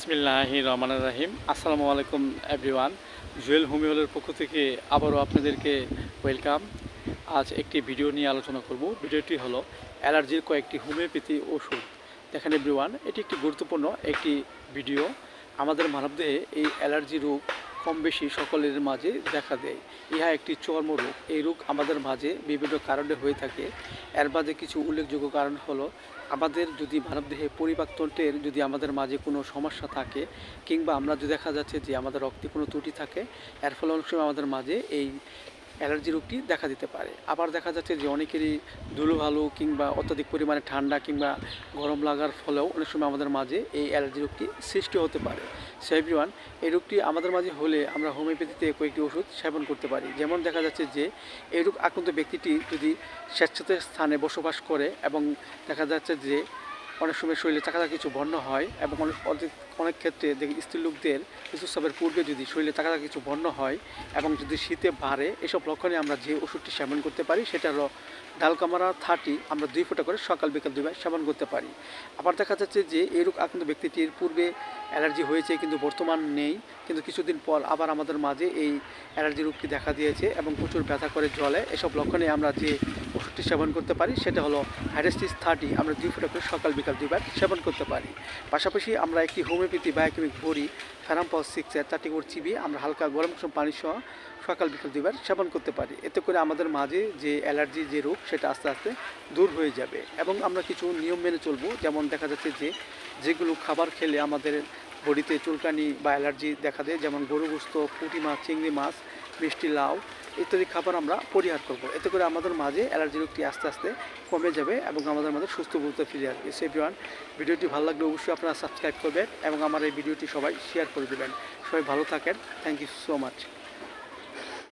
বিসমিল্লাহির রহমানির রহিম। আসসালামু আলাইকুম এভরিওয়ান। জুয়েল হোমিওলের পক্ষ থেকে আবারও আপনাদেরকে ওয়েলকাম। আজ একটি ভিডিও নিয়ে আলোচনা করব। ভিডিওটি হলো অ্যালার্জির কয়েকটি হোমিওপ্যাথি ওষুধ। দেখেন এভরিওয়ান, এটি একটি গুরুত্বপূর্ণ একটি ভিডিও। আমাদের মানবদেহে এই অ্যালার্জি রোগ কম বেশি সকলের মাঝে দেখা দেয়। ইহা একটি চর্মরোগ। এই রোগ আমাদের মাঝে বিভিন্ন কারণে হয়ে থাকে। এর মাঝে কিছু উল্লেখযোগ্য কারণ হলো আমাদের যদি মানবদেহে পরিপাকতন্ত্রের যদি আমাদের মাঝে কোনো সমস্যা থাকে, কিংবা আমরা যদি দেখা যাচ্ছে যে আমাদের রক্তে কোনো ত্রুটি থাকে, এর ফলে অনেক সময় আমাদের মাঝে এই অ্যালার্জি রোগটি দেখা দিতে পারে। আবার দেখা যাচ্ছে যে অনেকেরই ধুলোবালু কিংবা অত্যাধিক পরিমাণে ঠান্ডা কিংবা গরম লাগার ফলেও অনেক সময় আমাদের মাঝে এই অ্যালার্জি রোগটি সৃষ্টি হতে পারে। সো এভরিওয়ান, এই রোগটি আমাদের মাঝে হলে আমরা হোমিওপ্যাথিতে কয়েকটি ওষুধ সেবন করতে পারি। যেমন দেখা যাচ্ছে যে এই রোগ আক্রান্ত ব্যক্তিটি যদি স্বেচ্ছাতে স্থানে বসবাস করে এবং দেখা যাচ্ছে যে অনেক সময় শরীরে চাকা কিছু বর্ণ হয় এবং অনেক ক্ষেত্রে দেখি স্ত্রী লোকদের ঋতুস্রাবের পূর্বে যদি শরীরে চাকা কিছু বর্ণ হয় এবং যদি শীতে বাড়ে, এসব লক্ষণে আমরা যে ওষুধটি সেবন করতে পারি সেটা হলো ডালকামারা 30 আমরা 2 ফোঁটা করে সকাল বিকাল 2 বার সেবন করতে পারি। আবার দেখা যাচ্ছে যে এই রোগ আক্রান্ত ব্যক্তিটির পূর্বে অ্যালার্জি হয়েছে কিন্তু বর্তমান নেই, কিন্তু কিছুদিন পর আবার আমাদের মাঝে এই অ্যালার্জি রোগটি দেখা দিয়েছে এবং প্রচুর ব্যথা করে জ্বলে। এসব লক্ষণে আমরা যে ওষুধটি সেবন করতে পারি সেটা হলো হাইড্রাস্টিস 30 আমরা 2 ফোঁটা করে সকাল বিকাল 2 বার সেবন করতে পারি। পাশাপাশি আমরা একটি হোমিওপ্যাথি বায়োকেমিক বড়ি ফেরামপস 6 30 করে চিবিয়ে আমরা হালকা গরম পানি সহ সকাল বিকাল 2 বার সেবন করতে পারি। এতে করে আমাদের মাঝে যে অ্যালার্জি যে রোগ সেটা আস্তে আস্তে দূর হয়ে যাবে। এবং আমরা কিছু নিয়ম মেনে চলবো। যেমন দেখা যাচ্ছে যে যেগুলো খাবার খেলে আমাদের বডিতে চুলকানি বা অ্যালার্জি দেখা দেয়, যেমন গরু গোশত, পুঁটি মাছ, চিংড়ি মাছ, মিষ্টি লাউ ইত্যাদি খাবার আমরা পরিহার করব। এতে করে আমাদের মাঝে অ্যালার্জি রোগটি আস্তে আস্তে কমে যাবে এবং আমাদের মাঝে সুস্থ বলতে ফিরে আসবে। সো এভরিওয়ান, ভিডিওটি ভালো লাগলে অবশ্যই আপনারা সাবস্ক্রাইব করবেন এবং আমার এই ভিডিওটি সবাই শেয়ার করে দেবেন। সবাই ভালো থাকেন। Thank you so much.